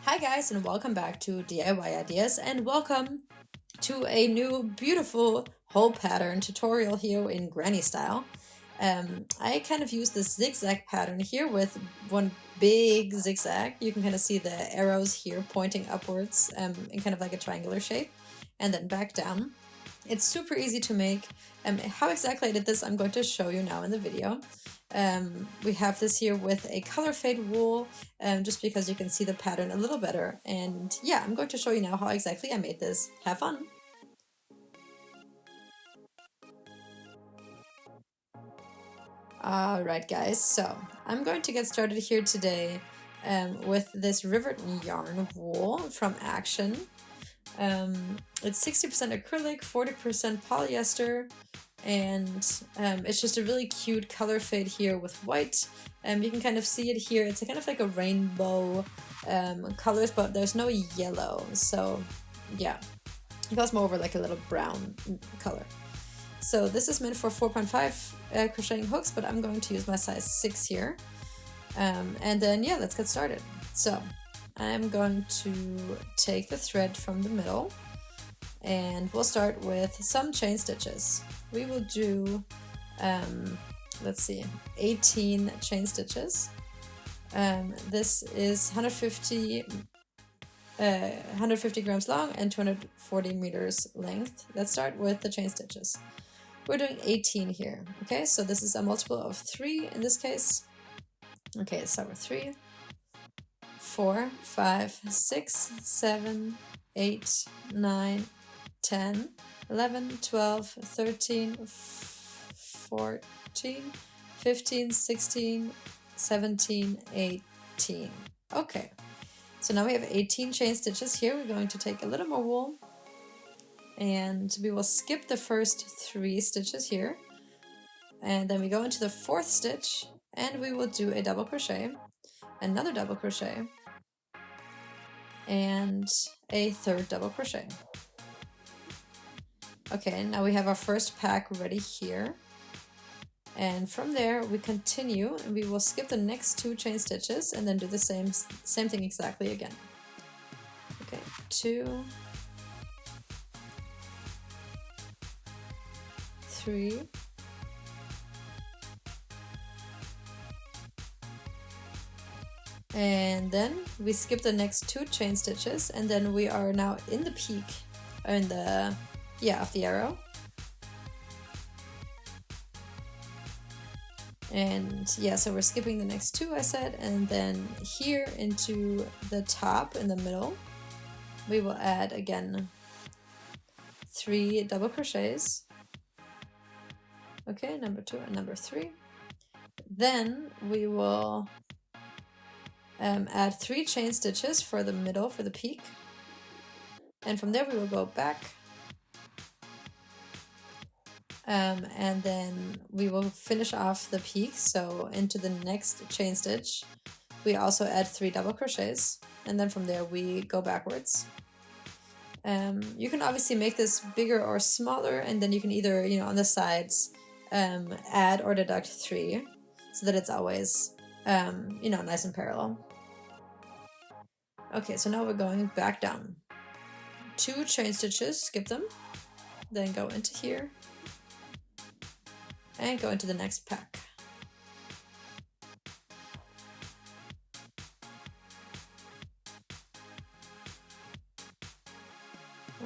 Hi guys, and welcome back to DIY Ideas, and welcome to a new beautiful hole pattern tutorial here in granny style. I kind of use this zigzag pattern here with one big zigzag. You can kind of see the arrows here pointing upwards in kind of like a triangular shape, and then back down. It's super easy to make. How exactly I did this I'm going to show you now in the video. We have this here with a color fade wool, just because you can see the pattern a little better. And yeah, I'm going to show you now how exactly I made this. Have fun! Alright guys, so I'm going to get started here today with this rivet yarn wool from Action. It's 60% acrylic, 40% polyester, and it's just a really cute color fade here with white. You can kind of see it here. It's kind of like a rainbow colors, but there's no yellow, so yeah, it goes more over like a little brown color. So this is meant for 4.5 crocheting hooks, but I'm going to use my size 6 here. And then yeah, let's get started. So I'm going to take the thread from the middle, and we'll start with some chain stitches. We will do, let's see, 18 chain stitches. This is 150 grams long and 240 meters length. Let's start with the chain stitches. We're doing 18 here, okay? So this is a multiple of 3 in this case. Okay, let's start with 3, 4, 5, 6, 7, 8, 9, 10, 11, 12, 13, 14, 15, 16, 17, 18. Okay, so now we have 18 chain stitches here. We're going to take a little more wool, and we will skip the first 3 stitches here. And then we go into the 4th stitch, and we will do a double crochet, another double crochet, and a 3rd double crochet. Okay, now we have our first pack ready here. And from there we continue, and we will skip the next 2 chain stitches and then do the same thing exactly again. Okay, 2, 3, and then we skip the next 2 chain stitches, and then we are now in the peak, in the of the arrow. And yeah, so we're skipping the next 2 I said, and then here into the top in the middle we will add again 3 double crochets. Okay, number 2 and number 3. Then we will add 3 chain stitches for the middle, for the peak, and from there we will go back, and then we will finish off the peak. So into the next chain stitch we also add 3 double crochets, and then from there we go backwards. You can obviously make this bigger or smaller, and then you can either, on the sides add or deduct 3 so that it's always nice and parallel. Okay, so now we're going back down. 2 chain stitches, skip them, then go into here and go into the next pack.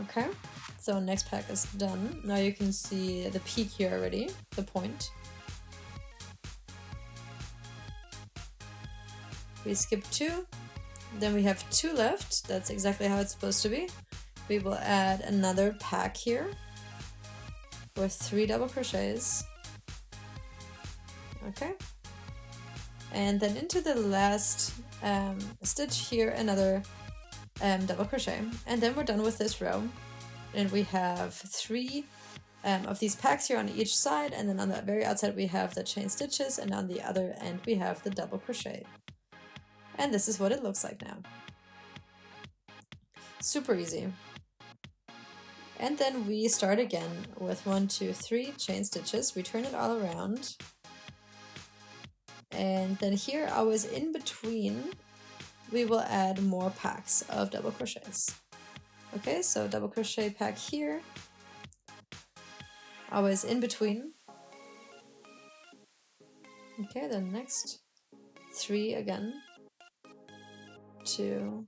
Okay, so next pack is done. Now you can see the peak here already, the point. We skip 2, then we have 2 left. That's exactly how it's supposed to be. We will add another pack here with 3 double crochets. Okay, and then into the last stitch here another double crochet, and then we're done with this row. And we have 3 of these packs here on each side, and then on the very outside we have the chain stitches, and on the other end we have the double crochet. And this is what it looks like now. Super easy. And then we start again with 1, 2, 3 chain stitches. We turn it all around, and then here I was in between we will add more packs of double crochets. Okay, so double crochet pack here, always in between. Okay, then next 3 again, 2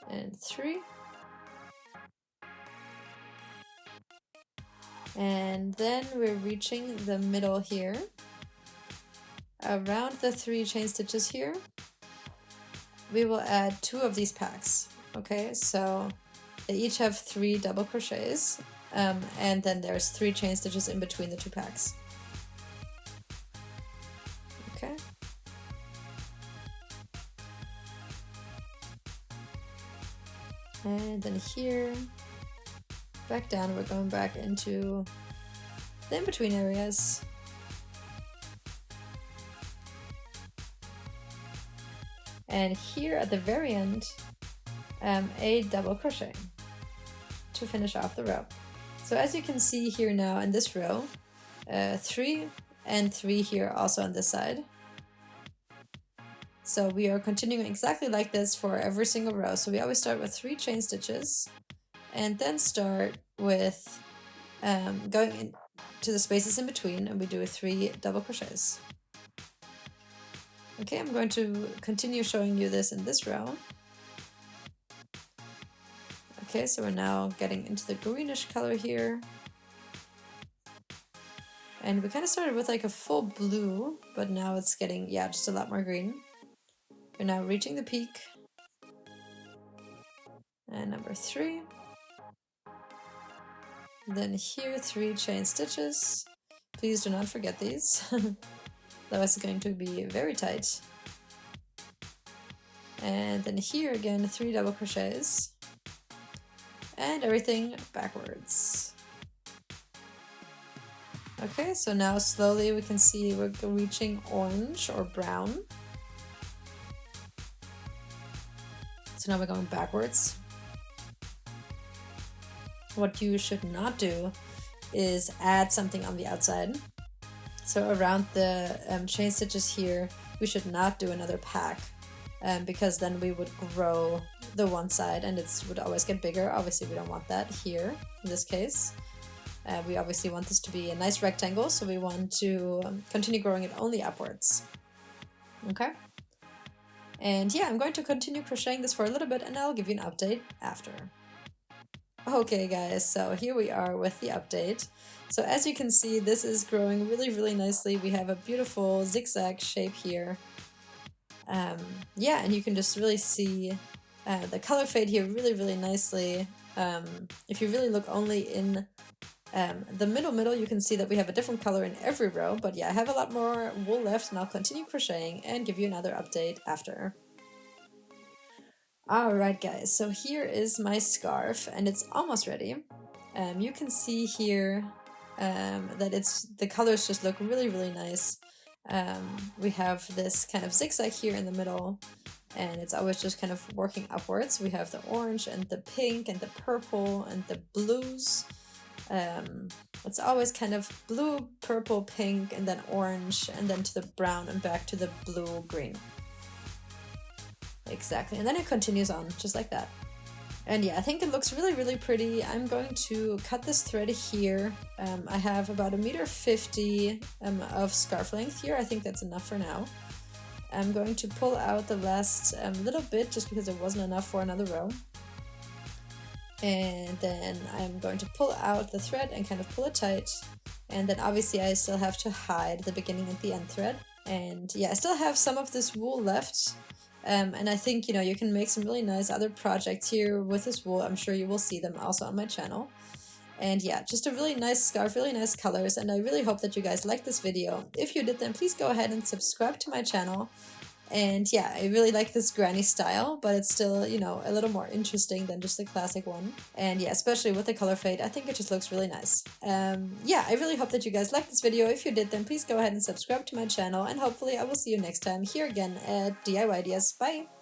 and 3, and then we're reaching the middle here. Around the 3 chain stitches here, we will add 2 of these packs. Okay, so they each have 3 double crochets, and then there's 3 chain stitches in between the 2 packs. Okay. And then here, back down, we're going back into the in-between areas. And here at the very end, a double crochet to finish off the row. So as you can see here now in this row, 3 and 3 here also on this side. So we are continuing exactly like this for every single row. So we always start with 3 chain stitches and then start with going into the spaces in between, and we do 3 double crochets. Okay, I'm going to continue showing you this in this row. Okay, so we're now getting into the greenish color here. And we kind of started with like a full blue, but now it's getting, yeah, just a lot more green. We're now reaching the peak. And number 3. Then here, 3 chain stitches. Please do not forget these. Otherwise it's going to be very tight. And then here again, 3 double crochets. And everything backwards. Okay, so now slowly we can see we're reaching orange or brown. So now we're going backwards. What you should not do is add something on the outside. So around the chain stitches here, we should not do another pack because then we would grow the one side and it would always get bigger. Obviously we don't want that here in this case. We obviously want this to be a nice rectangle, so we want to continue growing it only upwards. Okay? And yeah, I'm going to continue crocheting this for a little bit and I'll give you an update after. Okay guys, so here we are with the update. So as you can see, this is growing really nicely. We have a beautiful zigzag shape here. Yeah, and you can just really see the color fade here really nicely. If you really look only in the middle, you can see that we have a different color in every row. But yeah, I have a lot more wool left and I'll continue crocheting and give you another update after. Alright guys, so here is my scarf and it's almost ready. You can see here that the colors just look really nice. We have this kind of zigzag here in the middle and it's always just kind of working upwards. We have the orange and the pink and the purple and the blues. It's always kind of blue, purple, pink, and then orange, and then to the brown and back to the blue, green. Exactly, and then it continues on just like that. And yeah, I think it looks really pretty. I'm going to cut this thread here. I have about 1.50 m of scarf length here. I think that's enough for now. I'm going to pull out the last little bit just because it wasn't enough for another row. And then I'm going to pull out the thread and kind of pull it tight. And then obviously I still have to hide the beginning and the end thread. And yeah, I still have some of this wool left. And I think, you know, you can make some really nice other projects here with this wool. I'm sure you will see them also on my channel. And yeah, just a really nice scarf, really nice colors. And I really hope that you guys liked this video. If you did, then please go ahead and subscribe to my channel. And yeah, I really like this granny style, but it's still, you know, a little more interesting than just the classic one. And yeah, especially with the color fade, I think it just looks really nice. Yeah, I really hope that you guys liked this video. If you did, then please go ahead and subscribe to my channel, and hopefully I will see you next time here again at DIY Ideas. Bye!